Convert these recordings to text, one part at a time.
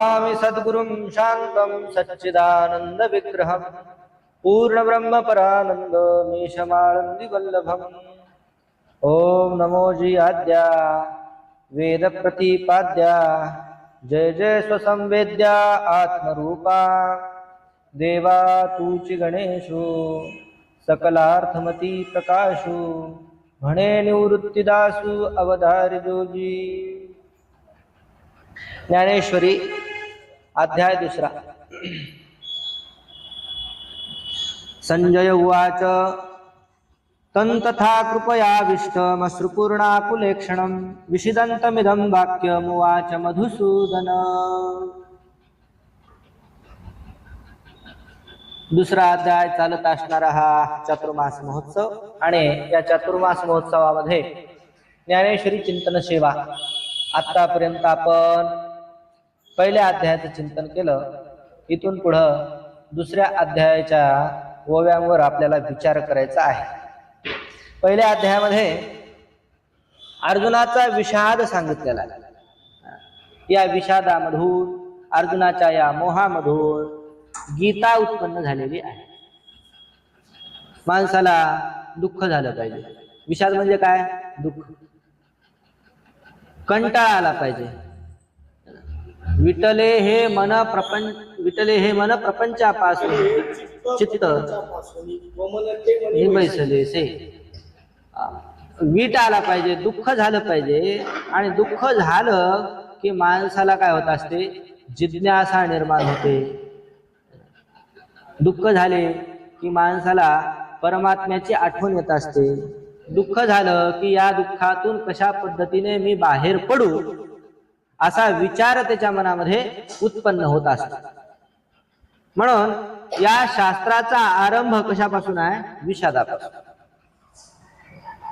स्वामी सद्गुरुं शान्तं सच्चिदानंद विग्रहं पूर्ण ब्रह्म परानंद मीशमाळंदी वल्लभम्। ओम नमो जी आद्या वेद प्रतिपाद्या जय जय स्वसंवेद्या आत्मरूपा देवा तूची गणेशो सकलार्थमती प्रकाशो म्हणे निवृत्तीदासु अवधारी जोजी। ज्ञानेश्वरी अध्याय दुसरा। संजय उवाच तंतथा कृपयाविष्टमश्रुपूर्णाकुलेक्षणं विषिदन्तमिदं वाक्यमुवाच मधुसूदन। दुसरा अध्याय चालत असणारा हा चातुर्मास महोत्सव आणि या चातुर्मास महोत्सवामध्ये ज्ञानेश्वरी चिंतन सेवा आतापर्यंत आपण पहिल्या अध्यायाचं चिंतन केलं। इथून पुढं दुसऱ्या अध्यायाच्या ओव्यांवर आपल्याला विचार करायचा आहे। पहिल्या अध्यायामध्ये अर्जुनाचा विषाद सांगितलेला आहे। या विषादामधून अर्जुनाच्या या मोहामधून गीता उत्पन्न झालेली आहे। माणसाला दुःख झालं पाहिजे। विषाद म्हणजे काय? दुःख। कंटाळा आला पाहिजे। विटले हे मन प्रपंचापासून चित्त निबैसले से। वीट आला पाहिजे, दुःख झालं पाहिजे। आणि दुःख झालं की माणसाला काय होत असते? जिज्ञासा निर्माण होते। दुःख झाले की माणसाला परमात्म्याची आठवण येत असते। दुःख झालं की या दुःखातून कशा पद्धतीने मी बाहेर पडू असा विचार त्याच्या मनामध्ये उत्पन्न होत असतो। म्हणून या शास्त्राचा आरंभ कशापासून आहे? विषादापासून।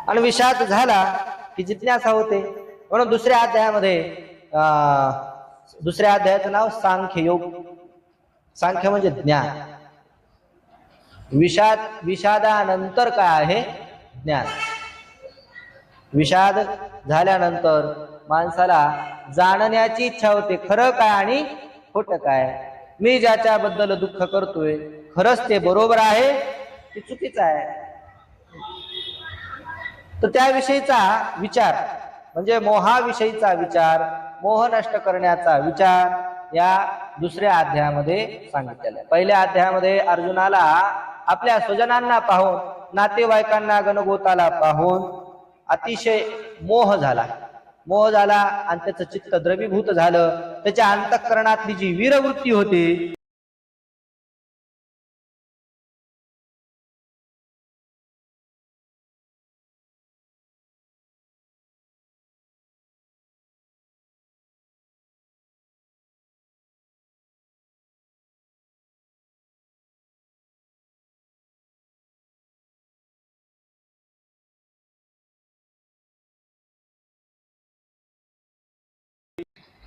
आणि विषाद झाला की जिज्ञासा होते। म्हणून दुसऱ्या अध्यायाचं नाव सांख्य योग। सांख्य म्हणजे ज्ञान। विषादानंतर काय आहे? ज्ञान। विषाद झाल्यानंतर माणसाला जाणण्याची इच्छा होते, खरं काय आणि खोटं काय। मी ज्याच्याबद्दल दुःख करतोय खरंच ते बरोबर आहे की चुकीचं आहे? तर त्याविषयीचा विचार म्हणजे मोहाविषयीचा विचार, मोह नष्ट करण्याचा विचार या दुसऱ्या अध्यायामध्ये सांगितलेला आहे। पहिल्या अध्यायामध्ये अर्जुनाला आपल्या स्वजनांना पाहून, नातेवाईकांना, गणगोताला पाहून अतिशय मोह झाला आणि त्याचं चित्त द्रवीभूत झालं। त्याच्या अंतःकरणातली जी वीरवृत्ती होती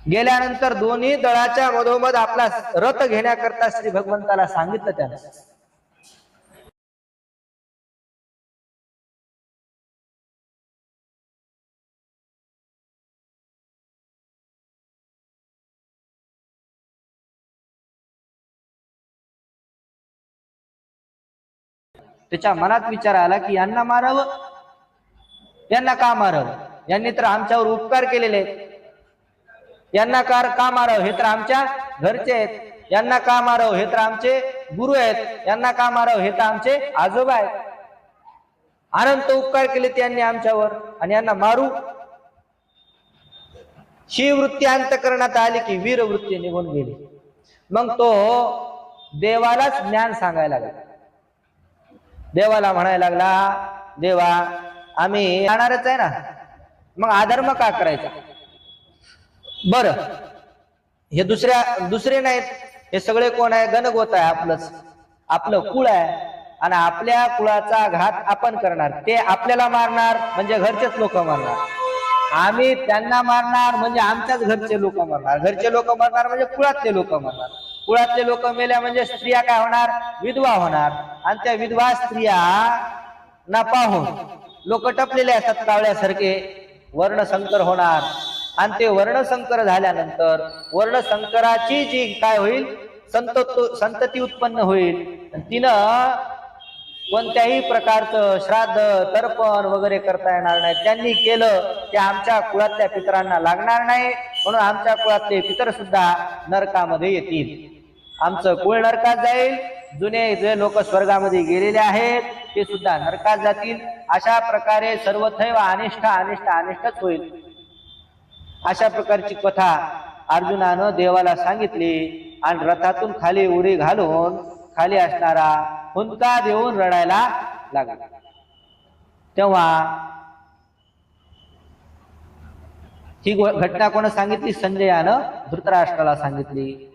गेल्यानंतर दोन्ही दळाच्या मधोमध आपला रथ घेण्याकरता श्री भगवंताला सांगितलं त्यानं। त्याच्या मनात विचार आला की यांना मारावं, यांना का मारावं? यांनी तर आमच्यावर उपकार केलेले आहेत। यांना का मारावं? हे तर आमच्या घरचे आहेत। यांना का मारावं? हे तर आमचे गुरु आहेत। यांना का मारावं? हे तर आमचे आजोबा आहेत। अनंत उपकार केले त्यांनी आमच्यावर आणि यांना मारू? शिववृत्ती अंतःकरणात आली की वीरवृत्ती निघून गेली। मग तो देवालाच ज्ञान सांगायला लागला। देवाला म्हणायला लागला, देवा आम्ही जाणारच आहे ना, मग अधर्म का करायचा? बरं, हे दुसरे नाहीत, हे सगळे कोण आहे? गणगोत आहे आपलंच, आपलं कुळ आहे। आणि आपल्या कुळाचा घात आपण करणार, ते आपल्याला मारणार म्हणजे घरचेच लोक मारणार। आम्ही त्यांना मारणार म्हणजे आमच्याच घरचे लोक मारणार। घरचे लोक मारणार म्हणजे कुळातले लोक मारणार। कुळातले लोक मेल्या म्हणजे स्त्रिया काय होणार? विधवा होणार। आणि त्या विधवा स्त्रिया ना पाहून लोक टपलेले असतात कावळ्यासारखे, वर्णसंकर होणार। आणि ते वर्णसंकर झाल्यानंतर वर्णसंकराची जी काय होईल संतती उत्पन्न होईल, तिनं कोणत्याही प्रकारचं श्राद्ध तर्पण वगैरे करता येणार नाही. त्यांनी केलं ते आमच्या कुळातल्या पितरांना लागणार नाही, म्हणून आमच्या कुळातले पितर सुद्धा नरकामध्ये येतील. आमचं कुळ नरकात जाईल, जुने जे लोक स्वर्गामध्ये गेलेले आहेत ते सुद्धा नरकात जातील. अशा प्रकारे सर्वथैव अनिष्ट अनिष्ट अनिष्टच होईल. अशा प्रकारची कथा अर्जुनानं देवाला सांगितली आणि रथातून खाली उडी घालून खाली असणारा हुंदका देऊन रडायला लागला. तेव्हा ही घटना कोण सांगितली? संजयानं धृतराष्ट्राला सांगितली.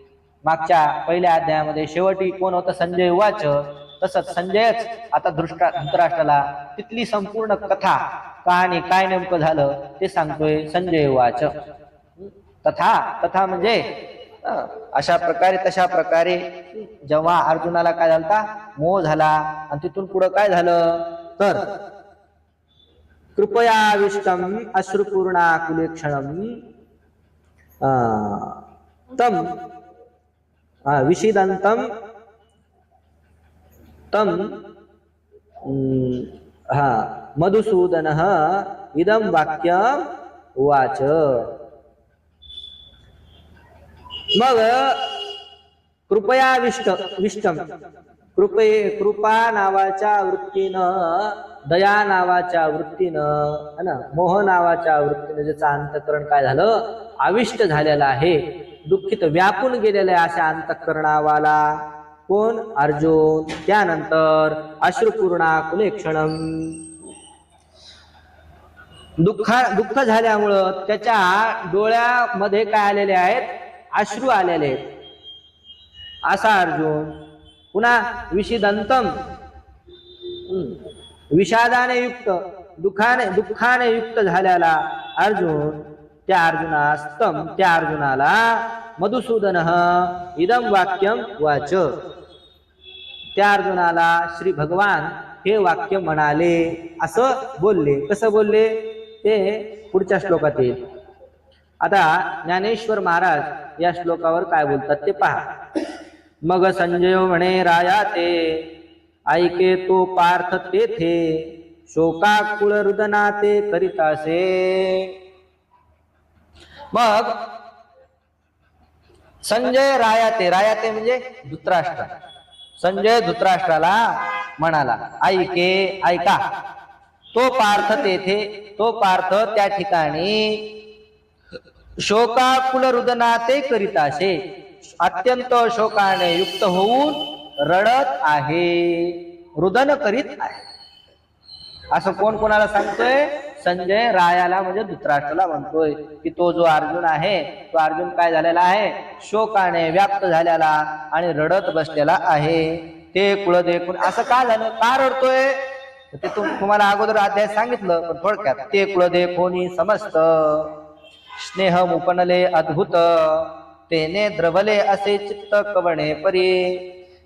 मागच्या पहिल्या अध्यायामध्ये शेवटी कोण होतं? संजय उवाच. तसंच संजयच आता धृतराष्ट्राला तिथली संपूर्ण कथा कहाणी काय नेमकं झालं ते सांगतोय. संजय उवाच. तथा म्हणजे अशा प्रकारे तशा प्रकारे जेव्हा अर्जुनाला काय झालता? मोह झाला. आणि तिथून पुढं काय झालं तर कृपयाविष्टम अश्रुपूर्णाकुलेक्षणम तम विषिदंतम तम मधुसूदनः इदं वाक्यम उवाच. मग कृपयाविष्टम कृपा नावाच्या वृत्तीनं, दया नावाच्या वृत्तीनं, मोह नावाच्या वृत्तीनं ज्याचं अंतःकरण काय झालं? आविष्ट झालेला आहे, दुःखित व्यापून गेलेलं आहे. अशा अंतःकरणावाला कोण? अर्जुन. त्यानंतर अश्रुपूर्णाकुलेक्षणम, दुःख झाल्यामुळं त्याच्या डोळ्यामध्ये काय आलेले आहेत? अश्रू आलेले आहेत. असा अर्जुन. पुन्हा विषिदंतम, विषादाने युक्त, दुःखाने युक्त झालेला अर्जुन. त्या अर्जुनाला मधुसूदनः इदं वाक्यम वाच. त्या अर्जुनाला श्री भगवान हे वाक्य म्हणाले, असं बोलले. कसं बोलले ते पुढच्या श्लोकात येईल. आता ज्ञानेश्वर महाराज या श्लोकावर काय बोलतात ते पहा. मग संजय म्हणे राया ते, ऐके तो पार्थ तेथे, शोकाकुळ रुदना ते करितासे. मग संजय रायाते म्हणजे धृतराष्ट्र. संजय धृतराष्ट्राला म्हणाला, ऐका तो पार्थ तेथे, तो पार्थ त्या ठिकाणी शोकाकुल रुदना ते करिताशे, अत्यंत शोकाने युक्त होऊन रडत आहे, रुदन करीत आहे. असं कोण कोणाला सांगतोय? संजय रायाला म्हणजे धृतराष्ट्राला म्हणतोय की तो जो अर्जुन आहे तो अर्जुन काय झालेला आहे? शोकाने व्याप्त झालेला आणि रडत बसलेला आहे. ते कुळ देखून. असं का झालं? का रडतोय ते तुम्हाला अगोदर अध्याय सांगितलं, पण थोडक्यात. ते कुळ देखोनी समस्त, स्नेह मुपनले अद्भुत, तेने द्रवले असे चित्त कवणे परी.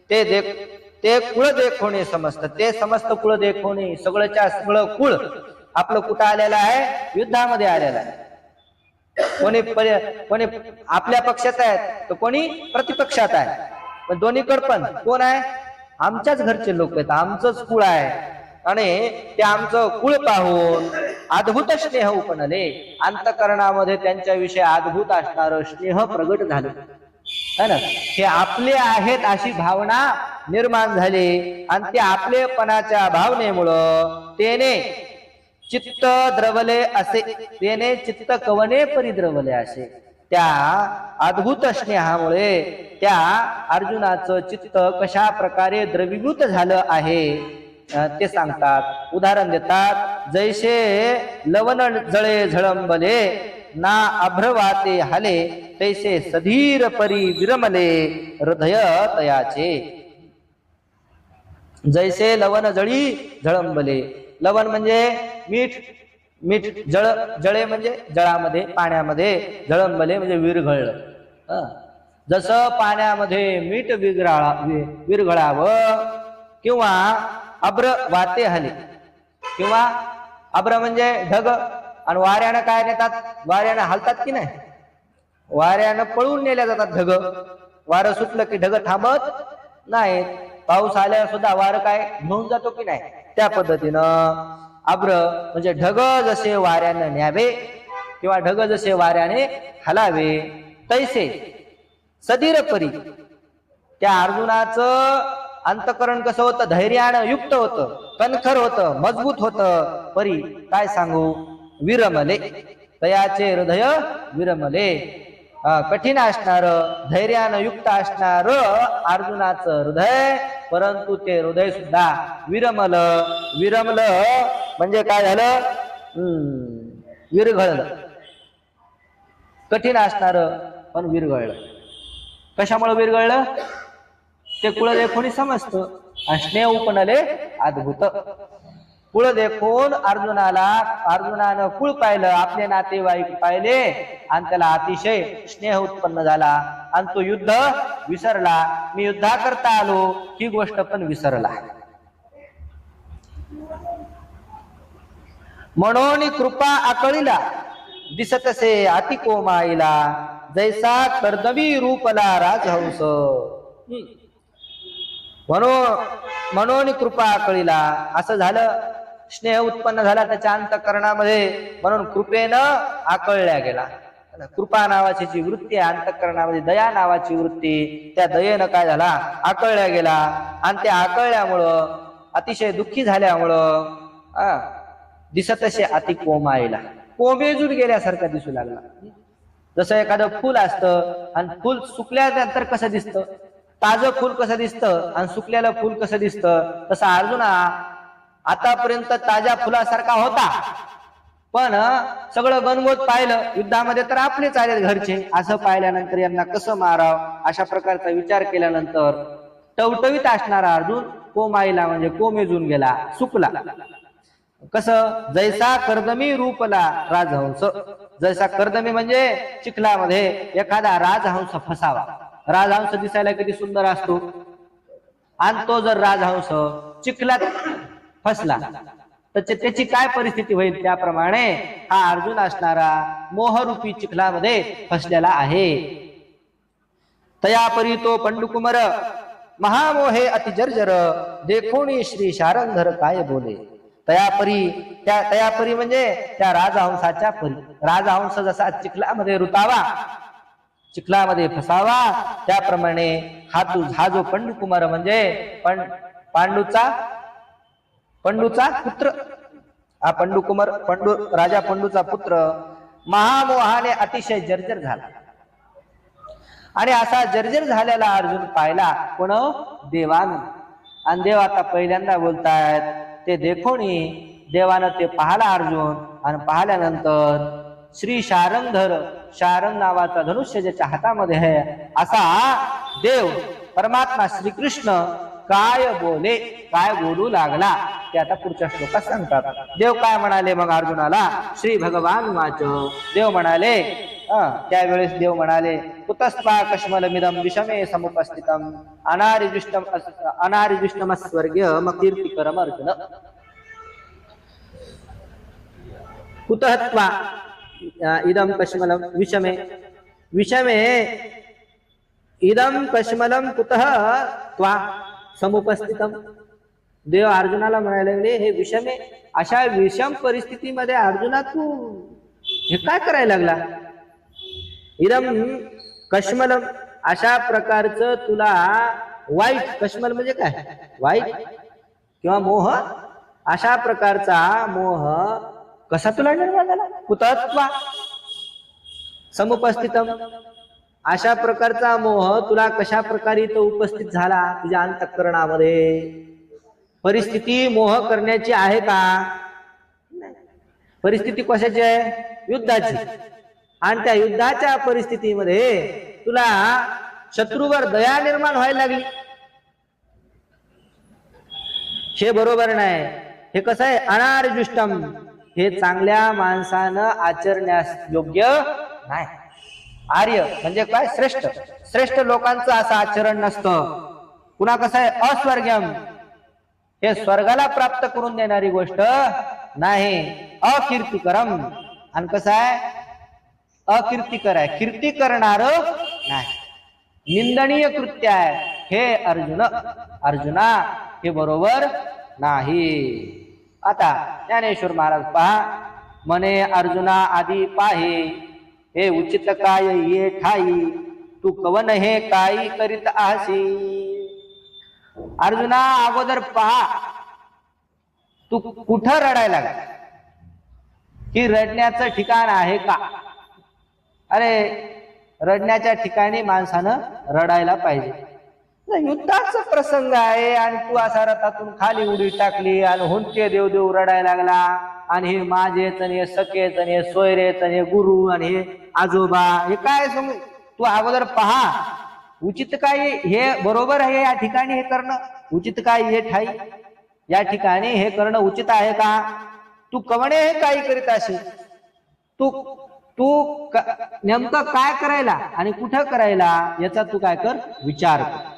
ते कुळ देखोनी समस्त, ते समस्त कुळ देखोनी, सगळंच्या सगळं कुळ आपलं कुठं आलेलं आहे? युद्धामध्ये आलेलं आहे. कोणी आपल्या पक्षात आहेत तर कोणी प्रतिपक्षात आहे. पण दोन्हीकडे पण कोण आहे? आमच्याच घरचे लोक आहेत, आमचंच कुळ आहे. आणि ते आमचं कुळ पाहून अद्भुत स्नेह उपनले, अंतःकरणामध्ये त्यांच्याविषयी अद्भुत असणारं स्नेह प्रगट झालं है ना. हे आपले आहेत अशी भावना निर्माण झाली आणि ते आपलेपणाच्या भावनेमुळं तेने चित्त द्रवले असे, तेने चित्त कवने परिद्रवले असे. त्या अद्भुत स्नेहामुळे त्या अर्जुनाचं चित्त कशा प्रकारे द्रवीभूत झालं आहे ते सांगतात. उदाहरण देतात. जैसे लवण जळे झळंबले, ना अभ्रवाते हाले, तैसे सधीर परी विरमले हृदय तयाचे. जैसे लवण जळी झळंबले. लवण म्हणजे मीठ, जळे म्हणजे जळामध्ये, पाण्यामध्ये, झळंबले म्हणजे विरघळलं. जसं पाण्यामध्ये मीठ विरघळावं किंवा अब्र वाते हले, किंवा अब्र म्हणजे ढग आणि वाऱ्यानं काय नेतात, वाऱ्यानं हलतात की नाही, वाऱ्यानं पळून नेल्या जातात ढग. वारं सुटलं की ढग थांबत नाहीत. पाऊस आल्यावर सुद्धा वारं काय घेऊन जातो की नाही. त्या पद्धतीनं आब्र म्हणजे ढग जसे वाऱ्यानं न्यावे किंवा ढग जसे वाऱ्याने हलावे तैसे सदीर परी त्या अर्जुनाचं अंतकरण कसं होतं, धैर्यानं युक्त होतं, कणखर होतं, मजबूत होतं. परी काय सांगू, विरमले तयाचे हृदय विरमले. कठीण असणार, धैर्यानं युक्त असणार अर्जुनाचं हृदय, परंतु ते हृदय सुद्धा विरमलं. विरमलं म्हणजे काय झालं, विरघळलं. कठीण असणार पण विरघळलं. कशामुळे विरघळलं ते कुळ देखून समजतं. स्नेह उपनले अद्भुत. कुळ देखून अर्जुनानं कुळ पाहिलं, आपले नातेवाईक पाहिले आणि त्याला अतिशय स्नेह उत्पन्न झाला आणि तो युद्ध विसरला. मी युद्धा करता आलो ही गोष्ट पण विसरला. म्हणून कृपा आकळीला दिसतसे अति कोमाईला, जैसा कर्दवी रूपला राजहंस. म्हणून कृपा आकळीला, असं झालं, स्नेह उत्पन्न झाला त्याच्या अंतःकरणामध्ये, म्हणून कृपेनं आकळल्या गेला. कृपा नावाची जी वृत्ती आहे अंतःकरणामध्ये, दया नावाची वृत्ती, त्या दयेनं काय झाला, आकळल्या गेला. आणि त्या आकळल्यामुळं, अतिशय दुःखी झाल्यामुळं दिसतसे अति कोमाईला, कोमेजून गेल्यासारखं दिसू लागला. जसं एखादं फुल असतं आणि फुल सुकल्यानंतर कसं दिसतं, ताजं फुल कसं दिसतं आणि सुकलेलं फुल कसं दिसतं, तसा अर्जुना आतापर्यंत ताज्या फुलासारखा होता, पण सगळं गणगोत पाहिलं, युद्धामध्ये तर आपलेच आले घरचे, असं पाहिल्यानंतर यांना कसं मारावं अशा प्रकारचा विचार केल्यानंतर टवटवीत असणारा अर्जुन कोमाईला म्हणजे कोमेजून गेला, सुकला. कसं, जैसा कर्दमी रूपला राजहंस. जैसा कर्दमी म्हणजे चिखलामध्ये एखादा राजहंस फसावा. राजहंस दिसायला किती सुंदर असतो, आणि तो जर राजहंस चिखलात फसला तर त्याची काय परिस्थिती होईल, त्याप्रमाणे हा अर्जुन असणारा मोहरूपी चिखलामध्ये फसलेला आहे. तयापरी तो पंडुकुमर महामोहे अतिजर्जर, देखोनी श्री शारंधर काय बोले. तयापरी म्हणजे त्या राजहंसाच्या परी. राजहंस जसा चिखलामध्ये रुतावा, चिखलामध्ये फसावा, त्याप्रमाणे हा जो पंडुकुमार म्हणजे पंडूचा पुत्र, हा पंडुकुमार, राजा पंडूचा पुत्र महामोहाने अतिशय जर्जर झाला. आणि असा जर्जर झालेला अर्जुन पाहिला कोण, देवानं. आणि देव आता पहिल्यांदा बोलतायत, ते देखोनी देवानं ते पाहला अर्जुन. आणि पाहिल्यानंतर श्री शारंधर, शारंग नावाचा धनुष्य ज्याच्या हातामध्ये आहे, असा देव परमात्मा श्रीकृष्ण काय बोले, काय बोलू लागला, ते आता पुढच्या श्लोकात सांगतात. देव काय म्हणाले मग अर्जुनाला, श्री भगवान वाच. देव म्हणाले, त्यावेळेस देव म्हणाले, कुतस्त्वा कश्मलमिदं विषमे समुपस्थितम् अनारिजुष्टम स्वर्गीय मकीर्तिकरम अर्जुन. कुतस्त्वा इदं कश्मलं विषमे, विषमे इदं कश्मलं कुतः त्वा समुपस्थितम्. देव अर्जुनाला म्हणायला लागले, हे विषमे, अशा विषम परिस्थितीमध्ये अर्जुना तू हे काय करायला लागला. इदम कश्मलम, अशा प्रकारचं तुला वाईट, कश्मल म्हणजे काय, वाईट किंवा मोह, अशा प्रकारचा मोह कसा तुला निर्माण झाला. कुतत्वा समुपस्थितम, अशा प्रकारचा मोह तुला कशा प्रकारे तो उपस्थित झाला तुझ्या अंतःकरणामध्ये. परिस्थिती मोह करण्याची आहे का, परिस्थिती कशाची आहे, युद्धाची. आणि त्या युद्धाच्या परिस्थितीमध्ये तुला शत्रूवर दया निर्माण व्हायला लागली. हे बरोबर नाही. हे कसं आहे, अनार्जुष्टम, हे चांगल्या माणसानं आचरण्यास योग्य नाही. आर्य म्हणजे काय, श्रेष्ठ, श्रेष्ठ लोकांचं असं आचरण नसतं. पुन्हा कसं आहे, अस्वर्गम, हे स्वर्गाला प्राप्त करून देणारी गोष्ट नाही. अकीर्तिकरम, आणि कसं आहे, अकीर्तिकर आहे, कीर्ती करणार नाही, निंदनीय कृत्य आहे. हे अर्जुना हे बरोबर नाही. आता ज्ञानेश्वर महाराज पहा, म्हणे अर्जुना आधी पाहे, हे उचित काय ये ठाई, तू कवन हे काही करीत आसी. अर्जुना अगोदर पहा, तू कुठं रडायला लागला, की रडण्याचं ठिकाण आहे का? अरे रडण्याच्या ठिकाणी माणसानं रडायला पाहिजे. युद्धाचा प्रसंग आहे आणि तू असा रथातून खाली उडी टाकली आणि हुंके देव देव रडायला लागला, आणि हे माझेच आणि हे सखेच आणि हे सोयरेच आणि हे गुरु आणि हे आजोबा, हे काय समज. तू अगोदर पहा, उचित काय हे बरोबर आहे, या ठिकाणी हे करणं उचित काय हे ठाई, या ठिकाणी हे करणं उचित आहे का? तू कवणे हे काही करीत असे, तू नेमकं काय करायला आणि कुठं करायला याचा तू काय कर, विचार कर.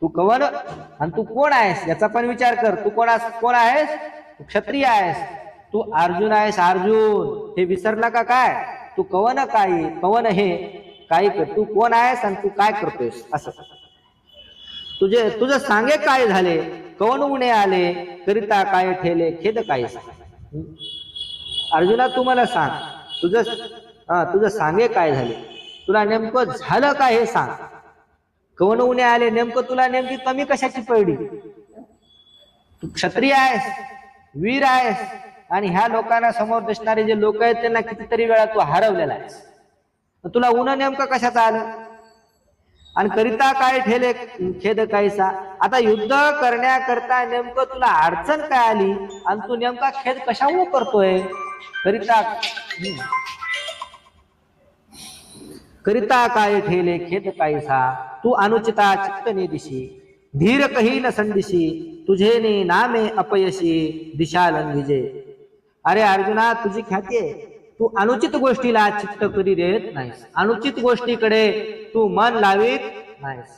तू कवन आणि तू कोण आहेस याचा पण विचार कर. तू कोण आहेस? तू क्षत्रिय आहेस, तू अर्जुन आहेस. अर्जुन हे विसरला का काय? तू कवन काय, कवन हे काय कर, तू कोण आहेस आणि तू काय करतोयस, असं तुझं सांगे काय झाले, कवन उणे आले, करिता काय ठेले, खेद काय. अर्जुना तू मला सांग, तुझं सांगे काय झाले, तुला नेमकं झालं काय हे सांग. कवन उणे आले, नेमकं तुला नेमकी कमी कशाची पडली? तू क्षत्रिय आहेस, वीर आहेस, आणि ह्या लोकांना समोर दिसणारे जे लोक आहेत त्यांना कितीतरी वेळा तू हरवलेला आहेस. तुला उन्हा नेमकं कशाचं आलं? आणि करिता काय ठेले, खेद कायसा. आता युद्ध करण्याकरता नेमकं तुला अडचण काय आली आणि तू नेमका खेद कशामुळे करतोय? करिता काय ठेले खेद कायसा, तू अनुचिता चित्त निदिशी, धीर कही न संदिशी, तुझे ने नामे अपयशी, दिशा लंघिजे. अरे अर्जुना तुझी ख्याती आहे, तू अनुचित गोष्टीला चित्त कधी देत नाहीस, अनुचित गोष्टीकडे तू मन लावित नाहीस,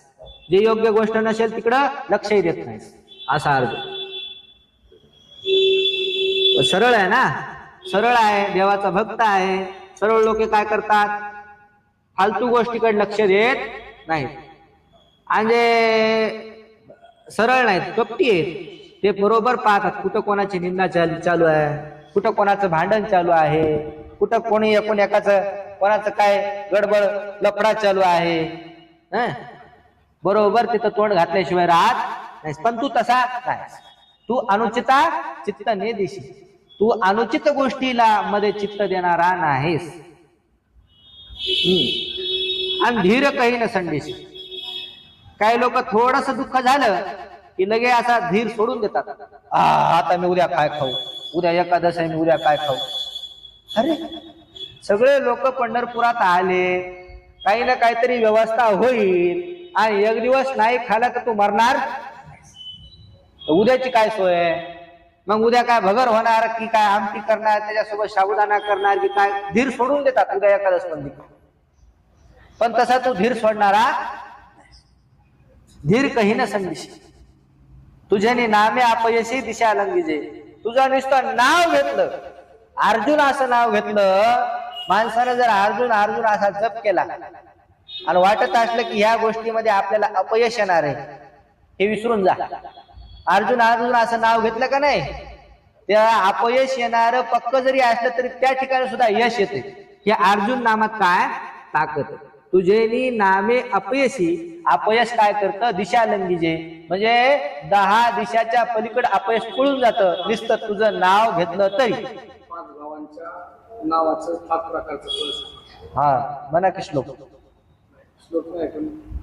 जे योग्य गोष्ट नसेल तिकडं लक्षही देत नाहीस. असा अर्जुन सरळ आहे ना, सरळ आहे, देवाचा भक्त आहे. सरळ लोक काय करतात, फालतू गोष्टीकडे लक्ष देत नाहीत, आणि सरळ नाहीत, कपटी आहेत. ते बरोबर पाहतात कुठं कोणाची निंदा चालू आहे, कुठं कोणाचं भांडण चालू आहे, कुठं कोणी कोणाचं काय गडबड लफडा चालू आहे. बरोबर तिथं तोंड घातल्याशिवाय राहत नाहीस. पण तू तसा नाहीस, तू अनुचिता चित्त ने दिशी, तू अनुचित गोष्टीला मध्ये चित्त देणारा नाहीस. आणि धीर काही न संदेश. काही लोक थोडस दुःख झालं की लगे असा धीर सोडून देतात. आता मी उद्या काय खाऊ, उद्या एकादश आहे, मी उद्या काय खाऊ. अरे सगळे लोक पंढरपुरात आले, काही ना काहीतरी व्यवस्था होईल, आणि एक दिवस नाही खाला तर तू मरणार. उद्याची काय सोय आहे? मग उद्या काय भगर होणार की काय आमटी करणार, त्याच्यासोबत साबुदाणा करणार की काय? धीर सोडून देतात उद्या एकादश बंदी. पण तसा तू धीर सोडणारा, धीर कही न संदेशी, तुझ्याने नामे अपयशी दिशा लंघिजे. तुझं नुसतं नाव घेतलं, अर्जुन असं नाव घेतलं, माणसानं जर अर्जुन अर्जुन असा जप केला आणि वाटत असलं की ह्या गोष्टीमध्ये आपल्याला अपयश येणार आहे, हे विसरून जा. अर्जुन अर्जुन असं नाव घेतलं का नाही, त्या अपयश येणार पक्क जरी असलं तरी त्या ठिकाणी सुद्धा यश येते. हे अर्जुन नामात काय ताकद. तुझेनी नामे अपयशी, अपयश काय करतं, दिशा लंघिजे, म्हणजे 10 दिशाच्या पलीकडे अपयश पळून जातं नुसतं तुझं नाव घेतलं तरी. नावाचं 5 प्रकारचं. हा म्हणा की श्लोक.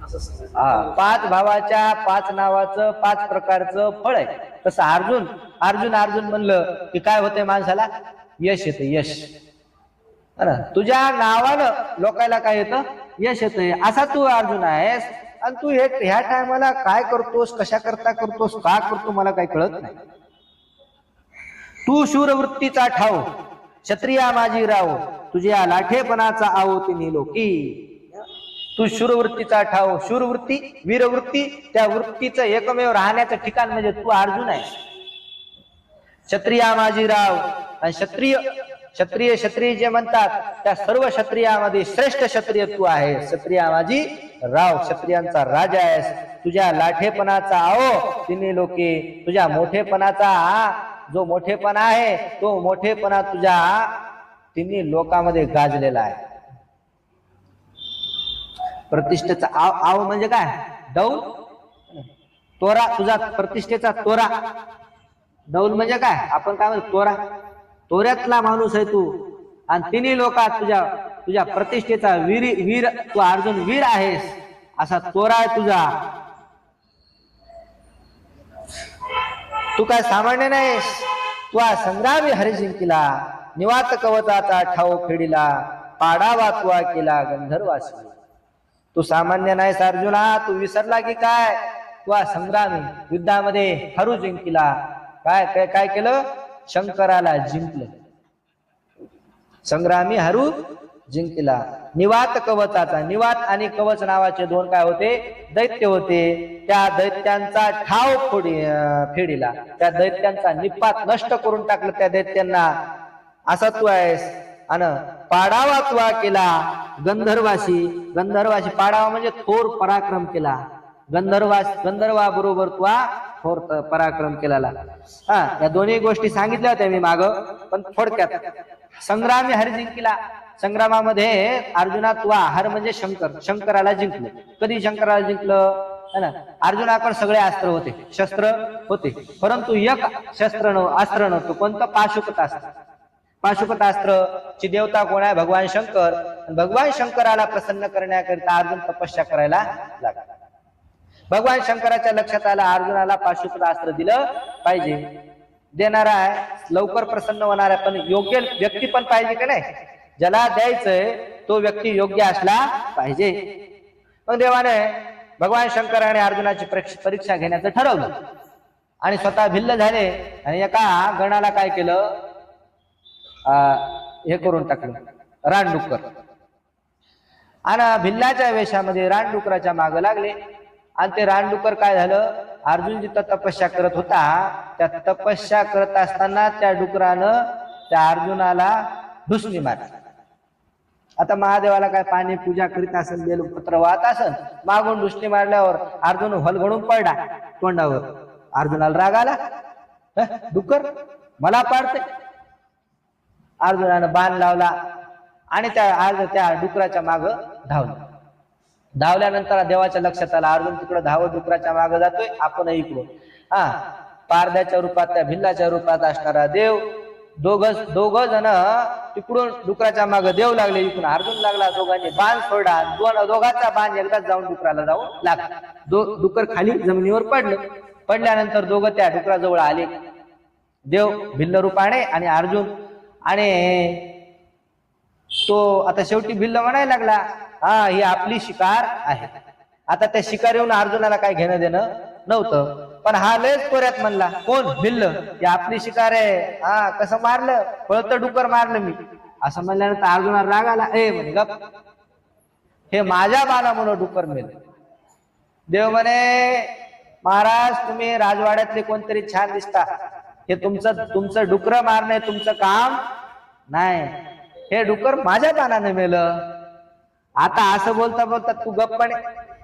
असं 5 भावाच्या 5 नावाचं 5 प्रकारचं फळ आहे. तसं अर्जुन अर्जुन अर्जुन म्हणलं की काय होतंय, माणसाला यश येतं, यश. तुझ्या नावानं लोकांना काय येतं, यश येतंय. असा तू अर्जुन आहेस, आणि तू ह्या टायमाला काय करतोस, कशा करता करतोस, का करतो मला काही कळत नाही. तू शूरवृत्तीचा ठाव, क्षत्रिया माझी राव, तुझ्या लाठेपणाचा आहो तिन्ही लोकी. तू शूरवृत्तीचा ठाव, शूरवृत्ती वीरवृत्ती, त्या वृत्तीचं एकमेव राहण्याचं ठिकाण म्हणजे तू अर्जुन आहेस. क्षत्रिया माझी राव, आणि क्षत्रिय क्षत्रिय जे म्हणतात त्या सर्व क्षत्रियामध्ये श्रेष्ठ क्षत्रिय तू आहे. क्षत्रिया माझी राव, क्षत्रियांचा राजा आहेस. तुझ्या लाठेपणाचा आओ तिन्ही लोके, तुझ्या मोठेपणाचा जो मोठेपणा आहे तो मोठेपणा तुझ्या तिन्ही लोकांमध्ये गाजलेला आहे. प्रतिष्ठेचा आव, आव म्हणजे काय? डौल, तोरा, तुझा प्रतिष्ठेचा तोरा. डौल म्हणजे काय? आपण काय म्हणतो? तोरा. तोऱ्यातला माणूस आहे तू. आणि तिन्ही लोकात तुझ्या तुझ्या प्रतिष्ठेचा वीर तू अर्जुन वीर आहेस, असा तोरा आहे तुझा. तू काय सामान्य नाहीस. तू संग्रामी हरी जिंकिला, निवात कवचाचा ठाव फेडिला, पाडावा तुआ केला गंधर्वासी. तू सामान्य नाहीस अर्जुना. तू विसरला की काय? तू संग्रामी युद्धामध्ये हरू जिंकिला. काय काय काय केलं? शंकराला जिंकलं. संग्रामी हरू जिंकला. निवात कवचाचा, निवात आणि कवच नावाचे दोन काय होते? दैत्य होते. त्या दैत्यांचा ठाव फेडिला, त्या दैत्यांचा निपात नष्ट करून टाकलं त्या दैत्यांना. असा तू आहेस. आणि पाडावा तुआ केला गंधर्वाशी. गंधर्वाशी पाडावा म्हणजे थोर पराक्रम केला. गंधर्वा बरोबर तुआ थोर पराक्रम केलेला. या दोन्ही गोष्टी सांगितल्या होत्या मी माग, पण थोडक्यात. संग्रामी हर जिंकला. संग्रामामध्ये अर्जुना तुआ, हर म्हणजे शंकर, शंकराला जिंकलं. कधी शंकराला जिंकलं? है ना, अर्जुनाकडे सगळे अस्त्र होते, शस्त्र होते, परंतु एक अस्त्र नव्हतं. कोणतं? पाशुपतास्त्र. पाशुपतास्त्रची देवता कोण आहे? भगवान शंकर. भगवान शंकराला प्रसन्न करण्याकरिता अर्जुन तपस्या करायला लागला. भगवान शंकराच्या लक्षात आला अर्जुनाला पाशुपतास्त्र दिलं पाहिजे. देणारा आहे, लवकर प्रसन्न होणार आहे, पण योग्य व्यक्ती पण पाहिजे का नाही? ज्याला द्यायचंय तो व्यक्ती योग्य असला पाहिजे. मग देवाने भगवान शंकराने अर्जुनाची परीक्षा घेण्याचं ठरवलं आणि स्वतः भिल्ल झाले आणि एका गणाला काय केलं? हे करून टाकलं, रानडुक्कर. आणि भिल्लाच्या वेशामध्ये रानडुकराच्या मागे लागले. आणि ते रानडुक्कर काय झालं? अर्जुन जिथं तपस्या करत होता त्या तपस्या करत असताना त्या डुकरानं त्या अर्जुनाला ढुसणी मारली. आता महादेवाला काय पाणी पूजा करीत असेल, बेलपत्र वाहत असेल, मागून ढुसणी मारल्यावर अर्जुन हलगडून पडला तोंडावर. अर्जुनाला राग आला, डुक्कर मला पाडते. अर्जुनानं बाण लावला आणि त्या डुकराच्या माग धावलं. धावल्यानंतर देवाच्या लक्षात आला अर्जुन तिकडे धावत डुकराच्या मागे जातोय, आपण इकडून. पारद्याच्या रूपात, त्या भिल्लाच्या रूपात असणारा देव. दोघ जण तिकडून डुकराच्या मागे देव लागले, इकडून अर्जुन लागला. दोघांनी बाण सोडला. दोघांचा बाण एकदाच जाऊन डुकराला जाऊन लागला. डुकर खाली जमिनीवर पडलं. पडल्यानंतर दोघं त्या डुकराजवळ आले, देव भिल्ल रूपाने आणि अर्जुन. आणि तो आता शेवटी भिल्ल म्हणायला लागला, ही आपली शिकार आहे. आता त्या शिकार येऊन अर्जुनाला काय घेणं देणं नव्हतं, पण हा लयच कोऱ्यात म्हणला. कोण? भिल्ल. ही आपली शिकार आहे. कसं मारलं? पळतं डुकर मारलं मी, असं म्हणल्यानंतर अर्जुनाला राग आला. म्हणे गप, हे माझ्या बाणामुळं डुकर मेल. देव म्हणे, महाराज तुम्ही राजवाड्यातले कोणतरी छान दिसता, हे तुमचं डुकर मारणे तुमचं काम नाही. हे डुकर माझ्या बाणाने मेलं. आता असं बोलता बोलता तू गप्पाने,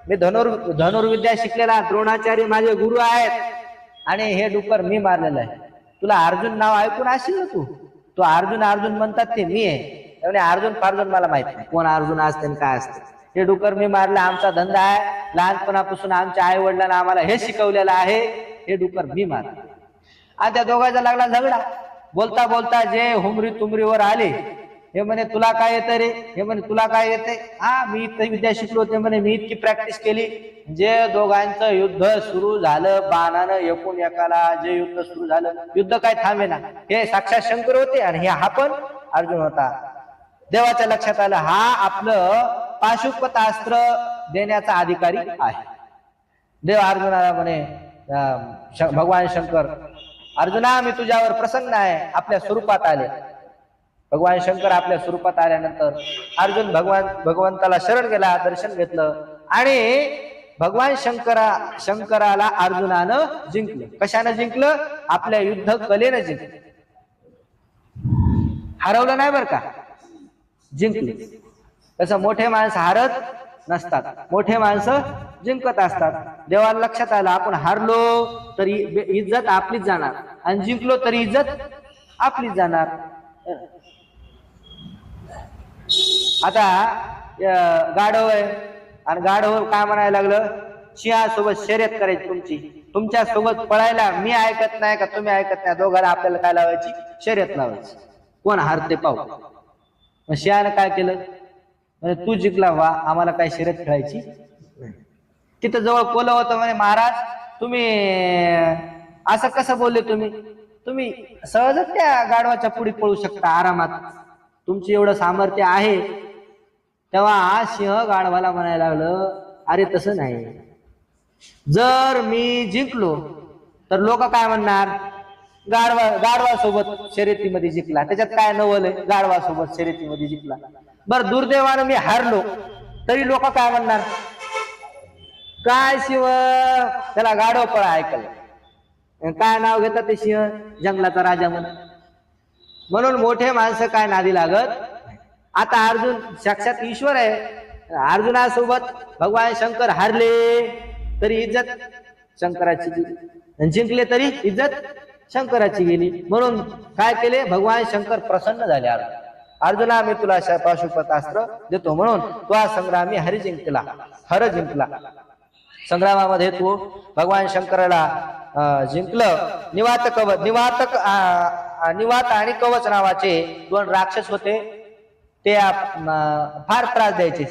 मी धनुर्विद्या शिकलेला, द्रोणाचार्य माझे गुरु आहेत, आणि हे डुकर मी मारलेलं आहे. तुला अर्जुन नाव ऐकून असेल ना तू अर्जुन म्हणतात ते मी आहे. अर्जुन फार्जुन मला माहित नाही, कोण अर्जुन असते आणि काय असते. हे डुकर मी मारलं, आमचा धंदा आहे. लहानपणापासून आमच्या आई वडिलांना आम्हाला हे शिकवलेलं आहे. हे डुकर मी मारलं. आणि त्या दोघांचा लागला झगडा. बोलता बोलता जे हुमरी तुमरीवर आले, हे म्हणे तुला काय येतं रे? हे म्हणे तुला काय येते? मी इतकं विद्या शिकलो. ते म्हणे मी इतकी प्रॅक्टिस केली. जे दोघांचं युद्ध सुरू झालं, बाणानं एकूण एकाला जे युद्ध सुरू झालं, युद्ध काय थांबेना. हे साक्षात शंकर होते आणि हा पण अर्जुन होता. देवाच्या लक्षात आलं, हा आपलं पाशुपतास्त्र देण्याचा अधिकारी आहे. देव अर्जुनाला म्हणे, भगवान शंकर, अर्जुना मी तुझ्यावर प्रसन्न आहे. आपल्या स्वरूपात आले. भगवान शंकर आपल्या स्वरूपात आल्यानंतर अर्जुन भगवंताला शरण गेला, दर्शन घेतलं आणि भगवान शंकराला अर्जुनानं जिंकलं. कशानं जिंकलं? आपल्या युद्ध कलेनं जिंकलं. हरवलं नाही बरं का, जिंकले. तसं मोठे माणसं हारत नसतात, मोठे माणसं जिंकत असतात. देवाला लक्षात आलं आपण हारलो तरी इज्जत आपलीच जाणार आणि जिंकलो तरी इज्जत आपलीच जाणार. आता गाढव आहे आणि गाढव काय म्हणायला लागलं, सिंहासोबत शर्यत करायची तुमची, तुमच्या सोबत पळायला मी ऐकत नाही का तुम्ही ऐकत नाही, दोघांना आपल्याला काय लावायची, शर्यत लावायची, कोण हारते पाहू. मग सिंहानं काय केलं, म्हणजे तू जिंकला वा, आम्हाला काय शर्यत खेळायची. तिथं जवळ कोलं होतं, म्हणे महाराज तुम्ही असं कसं बोलले, तुम्ही सहजच त्या गाढवाच्या पुढे पळू शकता आरामात, तुमची एवढं सामर्थ्य आहे. तेव्हा सिंह गाढवाला म्हणायला लागलं, अरे तसं नाही, जर मी जिंकलो तर लोक काय म्हणणार, गाढवासोबत शर्यतीमध्ये जिंकला, त्याच्यात काय नवल आहे, गाढवासोबत शर्यतीमध्ये जिंकला. बरं दुर्दैवानं मी हारलो तरी लोक काय म्हणणार, काय शिव त्याला गाढव पळा ऐकलं, काय नाव घेतात ते सिंह, जंगलाचा राजा म्हणून मोठे माणसं काय नादी लागत. आता अर्जुन साक्षात ईश्वर आहे, अर्जुनासोबत भगवान शंकर हारले तरी इज्जत शंकराची गेली, जिंकले तरी इज्जत शंकराची गेली. म्हणून काय केले, भगवान शंकर प्रसन्न झाले. अर्जुना मी तुला पाशुपतास्त्र देतो, म्हणून तो संग्रामी हर जिंकला. संग्रामामध्ये तू भगवान शंकराला जिंकलं. निवात आणि कवच नावाचे दोन राक्षस होते, ते फार त्रास द्यायचे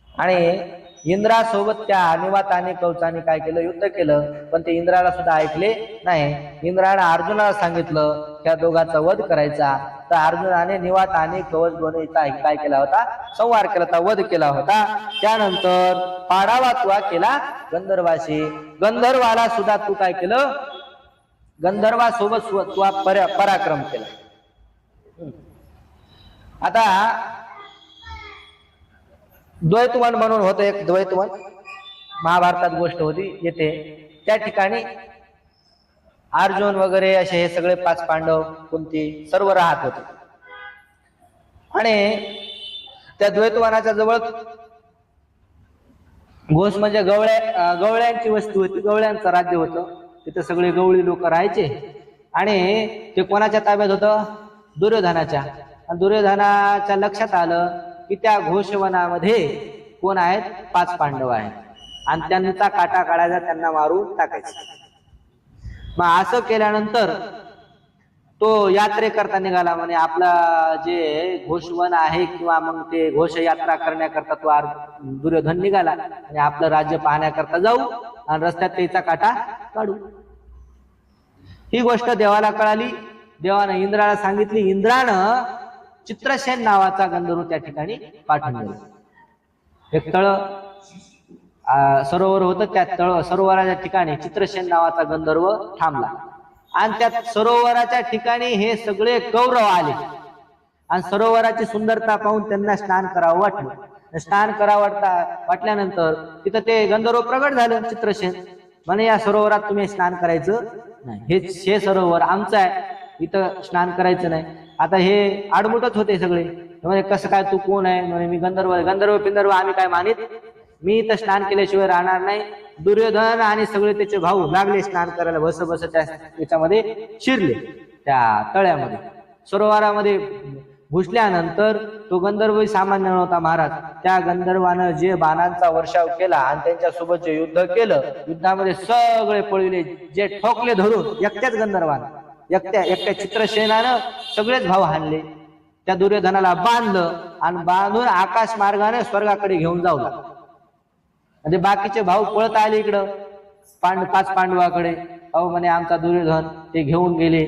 आणि इंद्रासोबत त्या निवात आणि कवचाने काय केलं, युद्ध केलं, पण ते इंद्राला सुद्धा ऐकले नाही. इंद्राने अर्जुनाला सांगितलं त्या दोघांचा वध करायचा, तर अर्जुनाने निवात आणि कवच दोन्हीचा काय केला होता, संहार केला होता, वध केला होता. त्यानंतर पाडावा तुआ केला गंधर्वाशी, गंधर्वाला सुद्धा तू काय केलं, गंधर्वासोबत तू पराक्रम केला. आता द्वैतवन म्हणून होतं एक, द्वैतवन महाभारतात गोष्ट होती, येथे त्या ठिकाणी अर्जुन वगैरे असे हे सगळे 5 पांडव कुंती सर्व राहत होते. आणि त्या द्वैतवनाच्या जवळ घोष म्हणजे गवळ्यांची वस्ती होती, गवळ्यांचं राज्य होतं, तिथे सगळे गवळी लोक राहायचे. आणि ते कोणाच्या ताब्यात होतं, दुर्योधनाच्या. दुर्योधनाच्या लक्षात आलं की त्या घोषवनामध्ये कोण आहेत, 5 पांडव आहेत आणि त्यांचा काटा काढायचा, त्यांना मारून टाकायचं. मग असं केल्यानंतर तो यात्रेकरता निघाला, म्हणे आपला जे घोषवन आहे किंवा मग ते घोष यात्रा करण्याकरता तो दुर्योधन निघाला आणि आपलं राज्य पाहण्याकरता जाऊ आणि रस्त्यात त्याचा काटा काढू. ही गोष्ट देवाला कळाली, देवानं इंद्राला सांगितली. इंद्रानं चित्रसेन नावाचा गंधर्व त्या ठिकाणी पाठवून दिला. एक तळ सरोवर होतं, त्या सरोवराच्या ठिकाणी चित्रसेन नावाचा गंधर्व थांबला आणि त्या सरोवराच्या ठिकाणी हे सगळे कौरव आले आणि सरोवराची सुंदरता पाहून त्यांना स्नान करावं वाटलं. स्नान करावं वाटल्यानंतर तिथं ते गंधर्व प्रगट झालं. चित्रसेन म्हणे या सरोवरात तुम्ही स्नान करायचं नाही, हे सरोवर आमचं आहे, इथं स्नान करायचं नाही. आता हे आडमुठच होते सगळे, म्हणजे कसं काय, तू कोण आहे, म्हणे मी गंधर्व पिंधर्व आम्ही काय मानित, मी इथं स्नान केल्याशिवाय राहणार नाही. दुर्योधन आणि सगळे त्याचे भाऊ लागले स्नान करायला, बस त्याच्यामध्ये शिरले, त्या तळ्यामध्ये सरोवरामध्ये घुसल्यानंतर तो गंधर्व सामान्य नव्हता महाराज. त्या गंधर्वानं जे बाणांचा वर्षाव केला आणि त्यांच्यासोबत जे युद्ध केलं, युद्धामध्ये सगळे पळविले, जे ठोकले धरून एकट्याच गंधर्वानं, एकट्या चित्रसेनानं सगळेच भाव हाणले. त्या दुर्योधनाला बांधलं आणि बांधून आकाश मार्गाने स्वर्गाकडे घेऊन जाऊ लागला. म्हणजे बाकीचे भाऊ पळत आले इकडं 5 पांडवाकडे, अहो म्हणे आमचा दुर्योधन ते घेऊन गेले.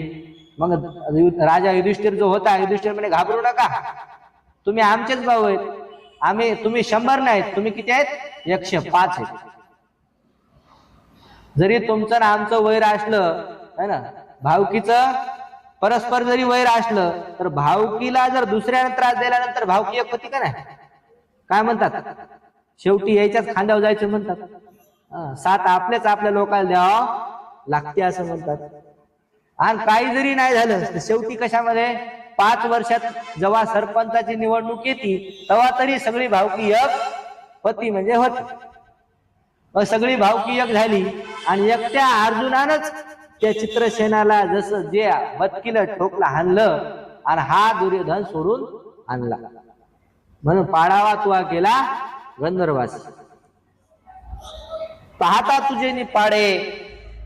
मग राजा युधिष्ठिर जो होता, युधिष्ठिर म्हणे घाबरू नका, तुम्ही आमचेच भाऊ आहेत, तुम्ही 100 नाहीत, तुम्ही किती आहेत, 105 आहेत. जरी तुमचं ना आमचं वैर असलं है ना, भावकीचं परस्पर जरी वैर असलं तर भावकीला जर दुसऱ्याने त्रास दिल्यानंतर भावकी एक होती का नाही, काय म्हणतात, शेवटी यायच्याच खांद्यावर जायचं म्हणतात. साथ आपल्या लोकांना द्यावं लागते असं म्हणतात. आणि काही जरी नाही झालं तर शेवटी कशामध्ये 5 वर्षात जेव्हा सरपंचाची निवडणूक येते तेव्हा तरी सगळी भावकी एक पती म्हणजे होत. मग सगळी भावकी एक झाली आणि एकट्या अर्जुनानच त्या चित्रसेनाला जसं जे बदकीला ठोकला हाणलं आणि हा दुर्योधन सोडून आणला. म्हणून पाडावा तुआ केला गंधर्वासी. पाहता तुझे नि पाडे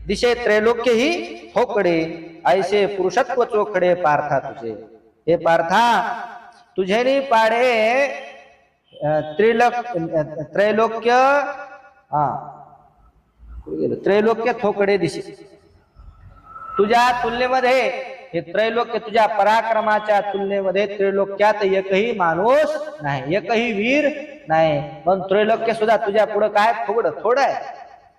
दिशे त्रैलोक्य ही ठोकडे ऐसे पुरुषत्व चोखडे पार्था तुझे. हे पार्था तुझे नि पाडे त्रैलोक्य त्रैलोक्य ठोकडे दिशे. तुझ्या तुलनेमध्ये हे त्रैलोक्य तुझ्या पराक्रमाच्या तुलनेमध्ये त्रैलोक्यात एकही माणूस नाही, एकही वीर नाही. पण त्रैलोक्य सुद्धा तुझ्या पुढे काय थोडं आहे.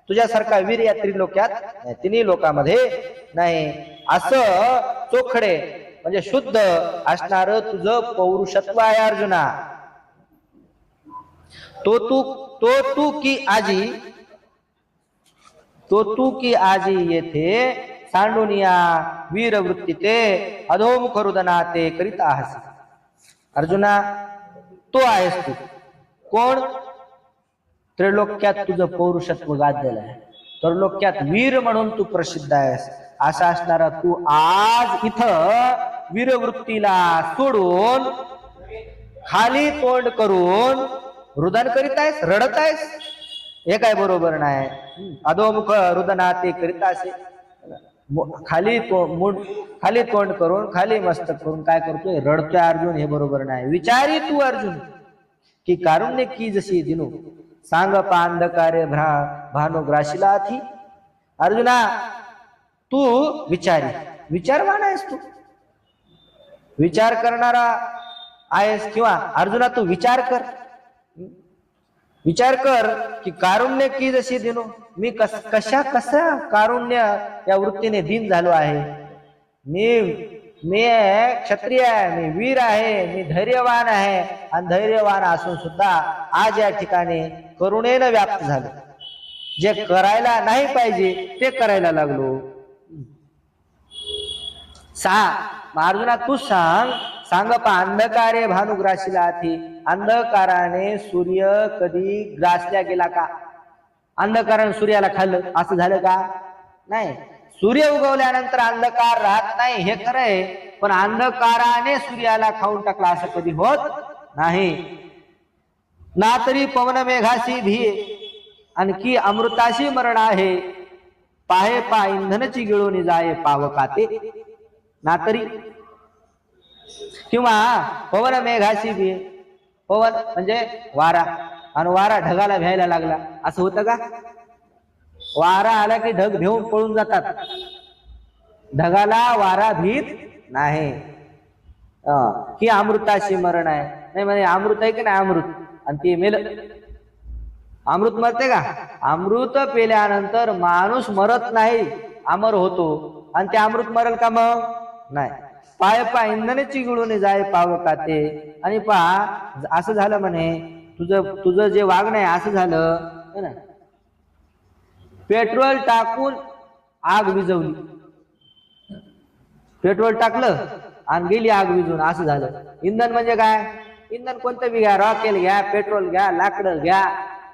तुझ्यासारखा वीर या त्रिलोक्यात नाही, तिन्ही लोकांमध्ये नाही. असं चोखडे म्हणजे शुद्ध असणार तुझं पौरुषत्व आहे अर्जुना. तो तू की आजी येथे सांडुनिया वीरवृत्ती ते अधोमुख रुदना ते करीता आहेस. अर्जुना तो आहेस तू कोण? त्रैलोक्यात तुझं पौरुषत्व गाजलेलं आहे, त्रैलोक्यात वीर म्हणून तू प्रसिद्ध आहेस. असा असणारा तू आज इथं वीरवृत्तीला सोडून खाली तोंड करून रुदन करीत आहेस, रडत आहेस. हे काय बरोबर नाही. अधोमुख रुदना ते करीत असे खाली तोंड करून खाली मस्तक करून काय करतोय, रडतोय अर्जुन. हे बरोबर नाही. विचारी तू अर्जुन की कारुण्य की जशी दिनू सांग पांधकारे भानुग्राशीला थी. अर्जुना तू विचारवान आहेस, तू विचार करणारा आहेस. किंवा अर्जुना तू विचार कर की कारुण्य की जशी दिनू मी कशा कारुण्य या वृत्तीने दिन झालो आहे. मी क्षत्रिय आहे, मी वीर आहे, मी धैर्यवान आहे. आणि धैर्यवान असून सुद्धा आज या ठिकाणी करुणेनं व्याप्त झालो. जे करायला नाही पाहिजे ते करायला लागलो. अर्जुना तू सांग अंधकारे भानुग्राशीला थी. अंधकाराने सूर्य कधी ग्रासल्या गेला का? अंधकाराने सूर्याला खाल्लं असं झालं का? नाही. सूर्य उगवल्यानंतर अंधकार राहत नाही हे खरंय, पण अंधकाराने सूर्याला खाऊन टाकला असं कधी होत नाही. ना तरी पवन मेघाशी भी आणखी अमृताशी मरण आहे. पाहे पा इंधनची गिळून जाये पावकाते. ना तरी किंवा पवन मेघाशी भी, पवन म्हणजे वारा, आणि वारा ढगाला भ्यायला लागला असं होतं का? वारा आला की ढग भेऊन पळून जातात. ढगाला वारा भीत नाही. की अमृताशी मरण आहे. नाही म्हणजे अमृत आहे की नाही अमृत, आणि ते मेल. अमृत मरते का? अमृत पेल्यानंतर माणूस मरत नाही, अमर होतो. आणि ते अमृत मरल का? मग नाही. पाय इंधनाची गिळून जाय पावकाते. आणि असं झालं म्हणे तुझं जे वागणं आहे असं झालं ना. पेट्रोल टाकून आग विझवली, पेट्रोल टाकलं आणि गेली आग विझून, असं झालं. इंधन म्हणजे काय? इंधन कोणतं बी घ्या, रॉकेल घ्या, पेट्रोल घ्या, लाकडं घ्या,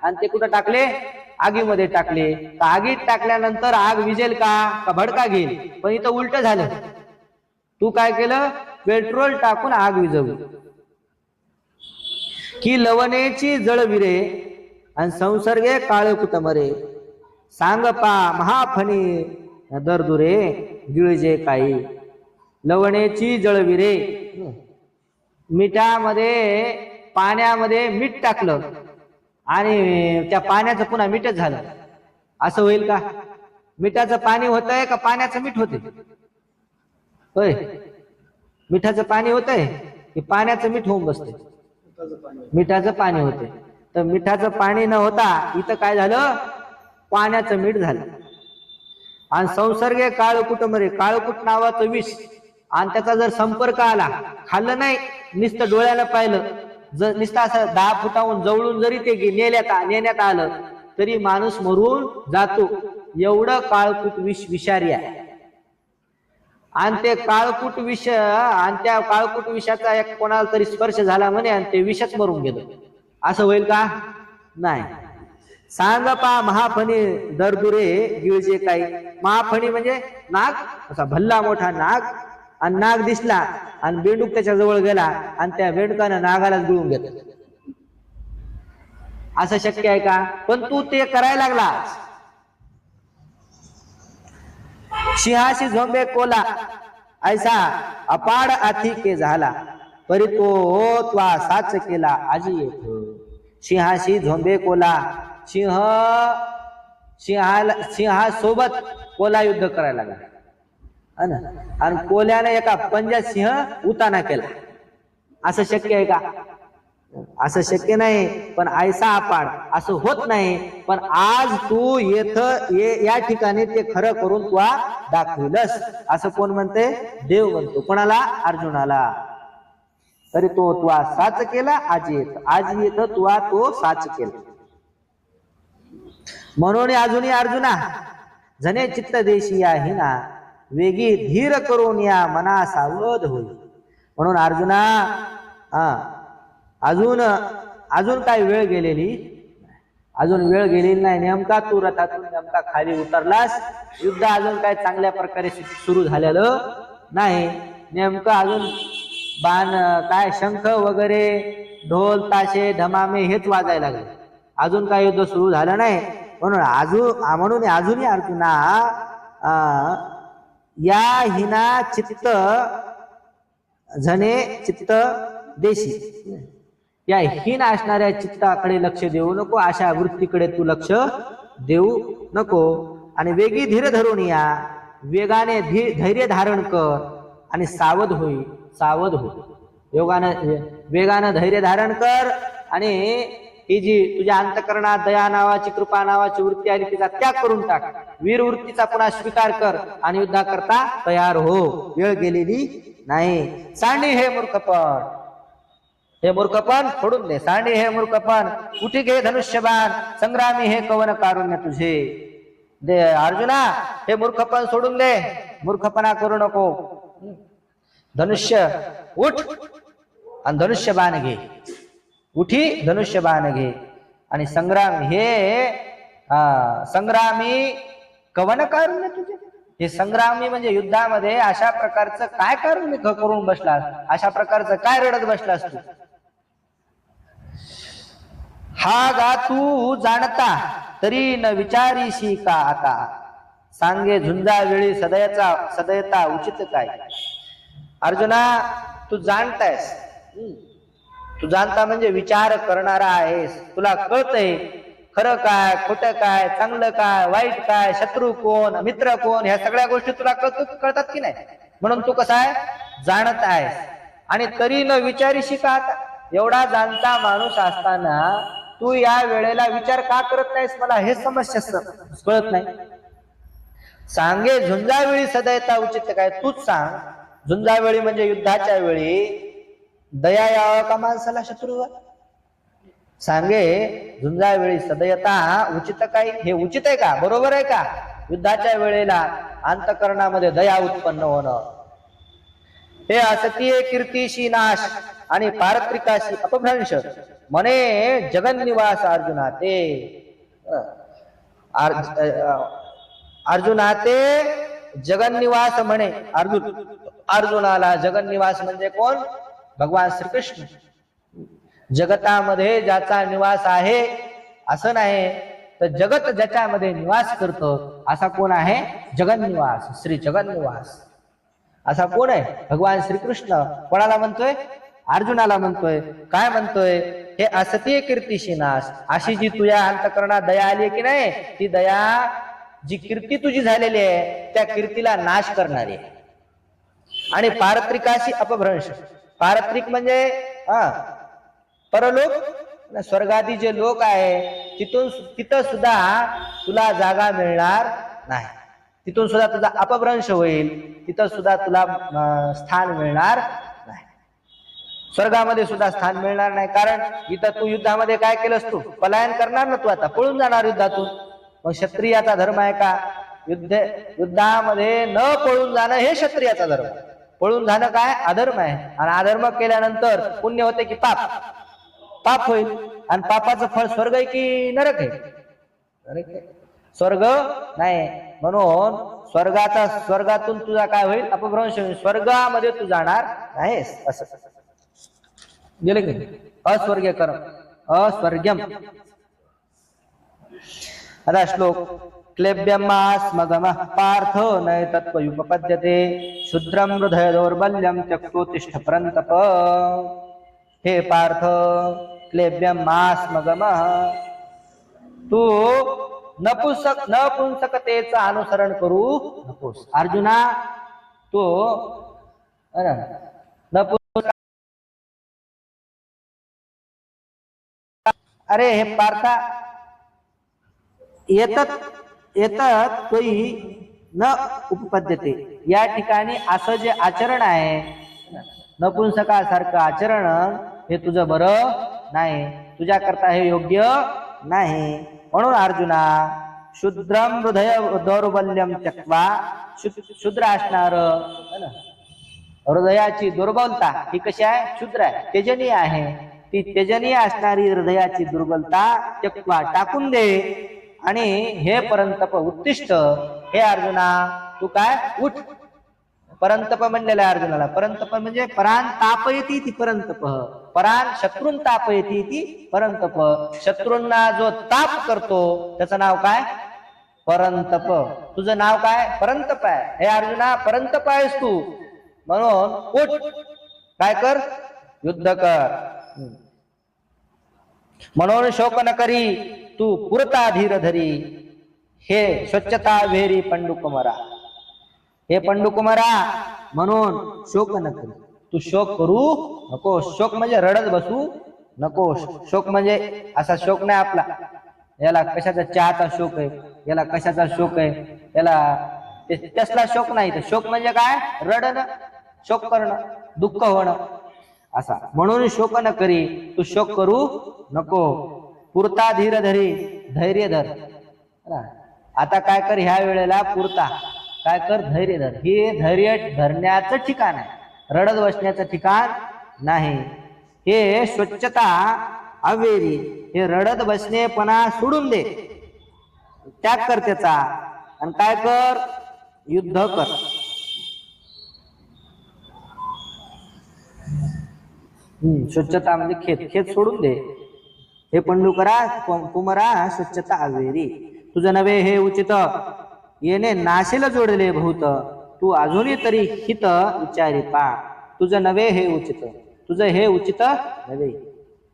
आणि ते कुठं टाकले? आगीमध्ये टाकले. तर आगीत टाकल्यानंतर आग विझेल का भडका घेईल? पण इथं उलट झालं. तू काय केलं? पेट्रोल टाकून आग विझवली. की लवणेची जळविरे आणि संसर्गे काळ कुटमरे. सांग पा महाफणी दरदुरे गिळजे काही. लवणेची जळविरे, मिठामध्ये पाण्यामध्ये मीठ टाकलं आणि त्या पाण्याचं पुन्हा मीठच झालं, असं होईल का? मिठाचं पाणी होतंय का पाण्याचं मीठ होते? होय, मिठाचं पाणी होतंय की पाण्याचं मीठ होऊन बसते? मिठाचं पाणी होते. तर मिठाचं पाणी न होता इथं काय झालं? पाण्याचं मीठ झालं. आणि संसर्गे काळकुट मरे, काळकुट नावाचं विष, आणि त्याचा जर संपर्क आला, खाल्लं नाही, नुसतं डोळ्याला पाहिलं, जर नुसतं असं 10 फुटाहून जवळून जरी ते नेण्यात आलं तरी माणूस मरून जातो. एवढं काळकुट विष विषारी आहे. आणि ते काळकूट विष आणि त्या काळकूट विषाचा एक कोणाला तरी स्पर्श झाला म्हणे आणि ते विषच मरून गेलं, असं होईल का? नाही. सांग पा महाफणी दरदुरे गिळजे काही. महाफणी म्हणजे नाग, असा भल्ला मोठा नाग, आणि नाग दिसला आणि बेंडूक त्याच्या जवळ गेला आणि त्या बेंडकानं नागालाच गिळून घेतलं. असं शक्य आहे का? पण तू ते करायला लागला. सिंहाशी झोंबे कोला ऐसा अपाड आथी के झाला, परी तो त्वा साच केला आजी येथ. सिंहाशी झोंबे कोला, सिंहासोबत कोला युद्ध करायला लागला आणि कोल्याने एका पंजात सिंह उताना केला. असं शक्य आहे का? असं शक्य नाही. पण ऐसा अपाड असं होत नाही. पण आज तू या ठिकाणी ते खरं करून तू दाखविलस, असं कोण म्हणते? देव म्हणतो. कोणाला? अर्जुनाला. तरी तो तुआ साच केला आज येत तुआ तो साच केला. म्हणून अजूनही अर्जुना जने चित्त देशी आहे ना, वेगी धीर करून या मना सावध होईल. म्हणून अर्जुना अजून काय वेळ गेलेली, अजून वेळ गेलेली नाही. नेमका तू रथातून नेमका खाली उतरलास. युद्ध अजून काय चांगल्या प्रकारे सुरू झालेलं नाही. नेमकं अजून बाण काय शंख वगैरे ढोल ताशे धमामे हेच वाजायला लागले. अजून काय युद्ध सुरू झालं नाही. म्हणून अजूनही अर्जुना या हिना चित्त झने चित्त देशी, या हीन असणाऱ्या चित्ताकडे लक्ष देऊ नको. अशा वृत्तीकडे तू लक्ष देऊ नको. आणि वेगी धीर धरून या, वेगाने धैर्य धारण कर आणि सावध होई. सावध हो, वेगानं धैर्य धारण कर. आणि ही जी तुझ्या अंतकरणात दया नावाची कृपा नावाची वृत्ती आली तिचा त्याग करून टाक. वीर वृत्तीचा पुन्हा स्वीकार कर आणि युद्धा करता तयार हो. वेळ गेलेली नाही. सांडी हे मूर्खपण, हे मूर्खपण सोडून दे. सांडी हे मूर्खपण, कुठे घे धनुष्यबाण, संग्रामी हे कवन कारुण्य तुझे. दे अर्जुना, हे मूर्खपण सोडून दे. मूर्खपणा करू नको. धनुष्य उठ आणि धनुष्यबाण घे. उठी धनुष्यबाण घे. आणि संग्राम हे संग्रामी कवन कारुण्य तुझे. हे संग्रामी म्हणजे युद्धामध्ये अशा प्रकारचं काय कारुण्य करून बसलास, अशा प्रकारचं काय रडत बसलास तू. हा गा तू जाणता तरी न विचारीशी का आता, सांगे झुंजा वेळी सदयता उचित काय. अर्जुना, तू जाणतायस. तू जाणता म्हणजे विचार करणारा आहेस. तुला कळतंय खरं काय, खोटं काय, चांगलं काय, वाईट काय, शत्रू कोण, मित्र कोण, ह्या सगळ्या गोष्टी तुला कळतात की नाही. म्हणून तू कसा आहे? जाणत आहेस. आणि तरी न विचारीशी का आता. एवढा जाणता माणूस असताना तू या वेळेला विचार का करत नाहीस, मला हे समस्या कळत नाही. सांगे झुंजावेळी सदयता उचित काय. तूच सांग, झुंजावेळी म्हणजे युद्धाच्या वेळी दया यावं का माणसाला शत्रूवर. सांगे झुंजावेळी सदयता उचित काय. हे उचित आहे का, बरोबर आहे का? युद्धाच्या वेळेला अंतकरणामध्ये दया उत्पन्न होणं. हे असतीये कीर्तीशी नाश आणि पारत्रिकाशी अपभ्रंश, म्हणे जगन्निवास अर्जुना ते. अर्जुना ते जगन्निवास म्हणे. अर्जुनाला जगन्निवास म्हणजे कोण? भगवान श्रीकृष्ण. जगतामध्ये ज्याचा निवास आहे असं नाही, तर जगत ज्याच्यामध्ये निवास करतो असा कोण आहे? जगन्निवास, श्री जगन्निवास असा कोण आहे? भगवान श्रीकृष्ण. कोणाला म्हणतोय? अर्जुनाला म्हणतोय. काय म्हणतोय? हे असतीय कीर्तीशी नाश. अशी जी तुझ्या अंतकरणात दया आली की नाही, ती दया जी कीर्ती तुझी झालेली आहे त्या कीर्तीला नाश करणारी आहे. आणि पारत्रिकाशी अपभ्रंश. पारत्रिक म्हणजे परलोक, स्वर्गादी जे लोक आहे तिथं सुद्धा तुला जागा मिळणार नाही. तिथून सुद्धा तुझा अपभ्रंश होईल. तिथं सुद्धा तुला स्थान मिळणार नाही. स्वर्गामध्ये सुद्धा स्थान मिळणार नाही. कारण इथं तू युद्धामध्ये काय केलंस? तू पलायन करणार ना. तू आता पळून जाणार युद्धातून. मग क्षत्रियाचा धर्म आहे का? युद्धामध्ये न पळून जाणं हे क्षत्रियाचा धर्म. पळून जाणं काय अधर्म आहे. आणि अधर्म केल्यानंतर पुण्य होते की पाप होईल. आणि पापाचं फळ स्वर्ग आहे की नरक आहे? नरक आहे. स्वर्ग नाही. म्हणून स्वर्गातून तुझा काय होईल? अपभ्रंश होईल. स्वर्गामध्ये तू जाणार नाहीस. असं गेले की अस्वर्गीय कर्म अस्वर्ग्यम. आता श्लोक क्लेब्यमास्मगमः पार्थ नैतत्त्वयुपपद्यते शूद्रं हृदय दौर्बल्यं त्यक्तोत्तिष्ठ परन्तप. हे पार्थ क्लेब्यमास्मगमः, तू नपुंसकतेचं अनुसरण करू नकोस. अर्जुना तू नपुंसक, अरे हे पार्था येतात तोही न उपपद्यते. या ठिकाणी असं जे आचरण आहे नपुंसकासारखं आचरण हे तुझं बरं नाही. तुझ्या करता हे योग्य नाही. म्हणून अर्जुना शूद्रम हृदय दौर्बल्यम त्यक्त्वा, शूद्र असणार हृदयाची दुर्बलता ही कशी आहे? क्षुद्र आहे, त्यजनीय आहे. ती त्यजनीय असणारी हृदयाची दुर्बलता त्यक्त्वा टाकून दे. आणि हे परंतप उत्तिष्ठ, हे अर्जुना तू काय उठ. परंतप म्हणलेला आहे अर्जुनाला. परंतप म्हणजे परान तापयती ती परंतप. परान शत्रून तापयती ती परंतप. शत्रूंना जो ताप करतो त्याचं नाव काय? परंतप. तुझं नाव काय? परंतप आहे. हे अर्जुना परंतप आहेस तू. म्हणून उठ, काय कर? युद्ध कर. म्हणून शोक न करी तू पुरता धीर धरी, हे स्वच्छता वेरी पंडुकुमारा. हे पंडुकुमारा, म्हणून शोक न करी. तू शोक करू नकोस. शोक म्हणजे रडत बसू नकोस. शोक म्हणजे असा शोक नाही आपला, याला कशाचा चहाचा शोक आहे, याला कशाचा शोक आहे, याला तसला शोक नाही. तर शोक म्हणजे काय? रडणं, शोक करणं, दुःख होणं असा. म्हणून शोक न करी, तू शोक करू नको. पुरता धीर धरी, धैर्य धर. आता काय कर? ह्या वेळेला पुरता काय कर? धैर्य धर. हे धैर्य धरण्याचं ठिकाण आहे, रडत बसण्याचं ठिकाण नाही. हे स्वच्छता अवेरी, हे रडत बसणेपणा सोडून दे, त्याग कर त्याचा. आणि काय कर? युद्ध कर. स्वच्छता म्हणजे खेत सोडून दे. हे पंडुकरा कुमारा स्वच्छता अवेरी, तुझं नवे हे उचित येणे नाशेला जोडले बहुत. तू अजूनही तरी हित विचारी पा. तुझं नवे हे उचित, तुझं हे उचित नव्हे.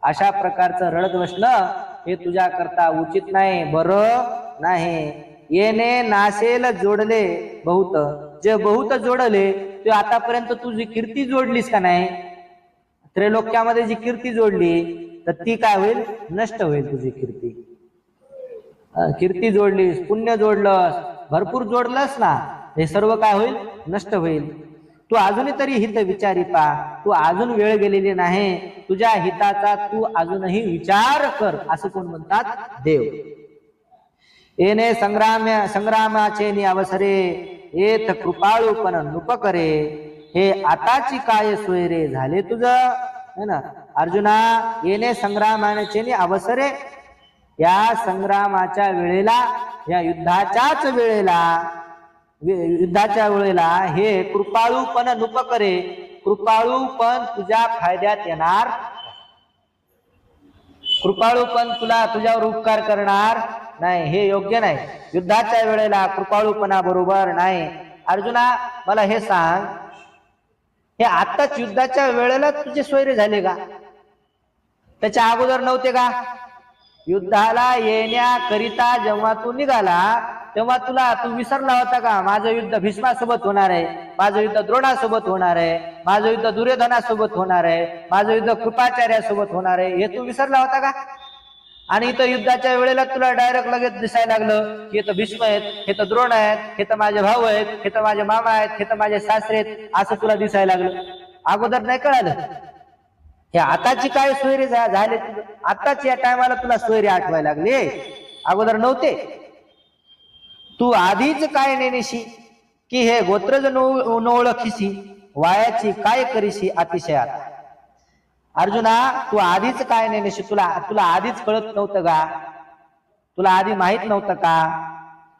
अशा प्रकारचं रडत बसणं हे तुझ्या करता उचित नाही, बरं नाही. येणे नाशेल जोडले बहुत, जे बहुत जोडले ते आतापर्यंत तुझी कीर्ती जोडलीस का नाही? त्रैलोक्यामध्ये जी कीर्ती जोडली तर ती काय होईल? नष्ट होईल तुझी कीर्ती. कीर्ती जोडलीस, पुण्य जोडलंस, भरपूर जोडलंस ना, हे सर्व काय होईल? नष्ट होईल. तू अजूनही तरी हित विचारी पा. तू अजून वेळ गेलेली नाही, तुझ्या हिताचा तू अजूनही विचार कर. असं कोण म्हणतात? देव. येणे संग्रामाचे नि अवसरे, येत कृपाळू पण नुपकरे. हे आताची काय सोय रे झाले तुझं, है ना अर्जुना? येणे संग्रामाचे नि अवसरे, या संग्रामाच्या वेळेला, या युद्धाच्या वेळेला हे कृपाळूपण नुपकरे. कृपाळूपण तुझ्या फायद्यात येणार. कृपाळूपण तुझ्यावर उपकार करणार नाही, हे योग्य नाही. युद्धाच्या वेळेला कृपाळूपणा बरोबर नाही. अर्जुना मला हे सांग, हे आताच युद्धाच्या वेळेला तुझे सोयरे झाले का? त्याच्या अगोदर नव्हते का? युद्धाला येण्याकरिता जेव्हा तू निघाला तेव्हा तू विसरला होता का? माझं युद्ध भीष्मासोबत होणार आहे, माझं युद्ध द्रोणासोबत होणार आहे, माझं युद्ध दुर्योधनासोबत होणार आहे, माझं युद्ध कृपाचार्यासोबत होणार आहे, हे तू विसरला होता का? आणि इथं युद्धाच्या वेळेला तुला डायरेक्ट लगेच दिसायला लागलं की हे तर भीष्म आहेत, हे तर द्रोण आहेत, हे तर माझे भाऊ आहेत, हे तर माझे मामा आहेत, हे तर माझे सासरे आहेत, असं तुला दिसायला लागलं. अगोदर नाही कळालं. हे आताची काय सोयरे झाले, आताच या टायमाला तुला सोयरे आठवायला लागले, अगोदर नव्हते. तू आधीच काय नेनेशी की हे गोत्रज न ओळखीसी वायाची काय करीशी अतिशय आता. अर्जुना तू आधीच काय नेनेशी, तुला तुला आधीच कळत नव्हतं का, तुला आधी माहित नव्हतं का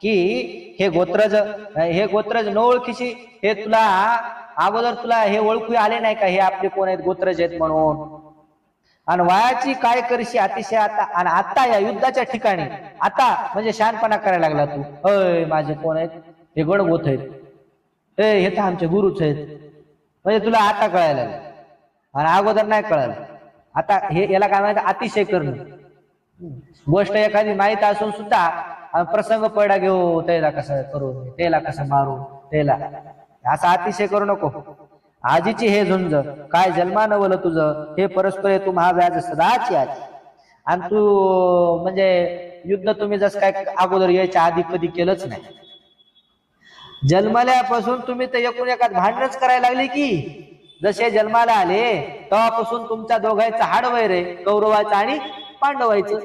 की हे गोत्रज न ओळखीशी, हे तुला अगोदर तुला हे ओळखू आले नाही का हे आपले कोण आहेत, गोत्रज आहेत म्हणून. आणि वयाची काय करशी अतिशय आता. आणि आता या युद्धाच्या ठिकाणी आता म्हणजे शहाणपणा करायला लागला तू. अय माझे कोण आहेत, हे गणगोत आहेत, हे तर आमचे गुरुच आहेत. म्हणजे तुला आता कळायला लागलं आणि अगोदर नाही कळालं. आता हे याला काय माहिती, अतिशय करणं. गोष्ट एखादी माहित असून सुद्धा प्रसंग पडा घेऊ, त्याला कसं करू, त्याला कसं मारू, त्याला असा अतिशय करू नको. आजीची हे झुंज काय जन्मा नवलं तुझं, हे परस्पर तुम्हा व्याज सदाची आजी. आणि तू म्हणजे युद्ध तुम्ही जसं काय अगोदर यायच्या आधी कधी केलंच नाही. जन्मल्यापासून तुम्ही तर एकूण एकात भांडणच करायला लागले की. जसे जन्माला आले तेव्हापासून तुमच्या दोघांचं हाडवैर आहे, कौरवाचं आणि पांडवायचं.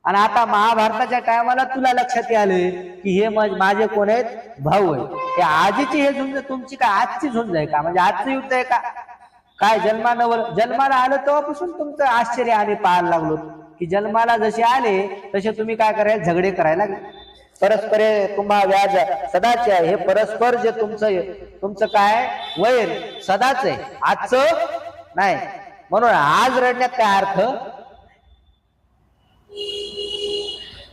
आणि आता महाभारताच्या टायमाला तुला लक्षात आले की हे माझे कोण आहेत, भाऊ आहेत. हे आजीची हे झुंज तुमची काय आजची झुंज आहे का, म्हणजे आजचं युद्ध आहे का काय. जन्माला आलं तेव्हापासून तुमचं आश्चर्य आम्ही पाहायला लागलो की जन्माला जसे आले तसे तुम्ही काय करायला, झगडे करायला लागले. परस्परे तुम्हा व्याज सदाचे आहे. हे परस्पर जे तुमचं काय वैर सदाच आहे, आजचं नाही. म्हणून आज रडण्यात काय अर्थ.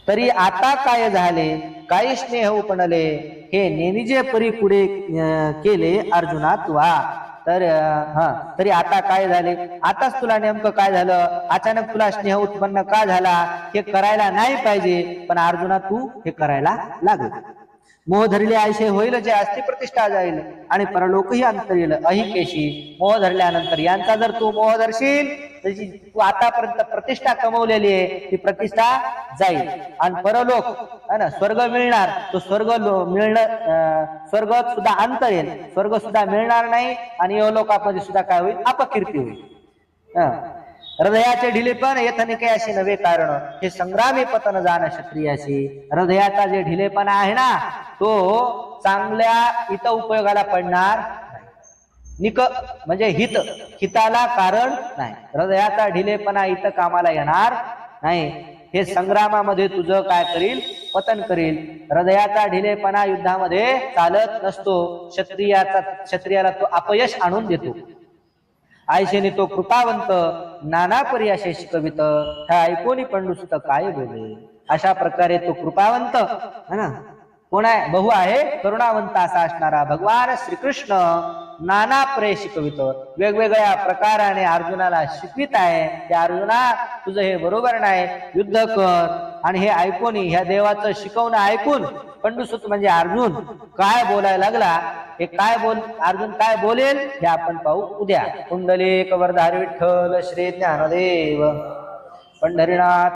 तरी आता काय झाले, काही स्नेह उपणले, हे नेनिजे परी पुढे केले अर्जुना तुवा. तर तरी आता काय झाले, आताच तुला नेमकं काय झालं, अचानक तुला स्नेह उत्पन्न का झाला, हे करायला नाही पाहिजे पण अर्जुना तू हे करायला लागला. मोह धरले आयशे होईल जे असती प्रतिष्ठा जाईल आणि परलोकही अंतर येईल अहिकेशी. मोह धरल्यानंतर यांचा जर तू मोह धरशील त्याची तू आतापर्यंत प्रतिष्ठा कमवलेली आहे ती प्रतिष्ठा जाईल. आणि परलोक है ना, स्वर्ग मिळणार, तो स्वर्ग स्वर्ग सुद्धा अंतर येईल, स्वर्ग सुद्धा मिळणार नाही. आणि लोकांमध्ये सुद्धा काय होईल, अपकीर्ती होईल. हृदयाचे ढिलेपण येथनिके असे नवे कारण, हे संग्रामी पतन जाण क्षत्रियाशी. हृदयाचा जे ढिलेपणा आहे ना तो चांगल्या इथं उपयोगाला पडणार नाही. निक म्हणजे हिताला कारण नाही. हृदयाचा ढिलेपणा इथं कामाला येणार नाही. हे संग्रामामध्ये तुझं काय करील, पतन करील. हृदयाचा ढिलेपणा युद्धामध्ये चालत नसतो. क्षत्रियाला तो अपयश आणून देतो. आयशेने तो कृपावंत नाना परी असे शिकवित, ह्या ऐकोनी पंडुसुत काय बोले. अशा प्रकारे तो कृपावंत है ना, कोण आहे, बहु आहे करुणावंत असा असणारा भगवान श्रीकृष्ण नाना परे शिकवित, वेगवेगळ्या प्रकाराने अर्जुनाला शिकवित आहे. त्या अर्जुना तुझं हे बरोबर नाही, युद्ध कर. आणि हे ऐकून, ह्या देवाचं शिकवणं ऐकून पंडुसुत म्हणजे अर्जुन काय बोलायला लागला. हे अर्जुन काय बोलेल हे आपण पाहू उद्या. कुंडलिक वरदारी विठ्ठल श्री ज्ञानदेव पंढरीनाथ.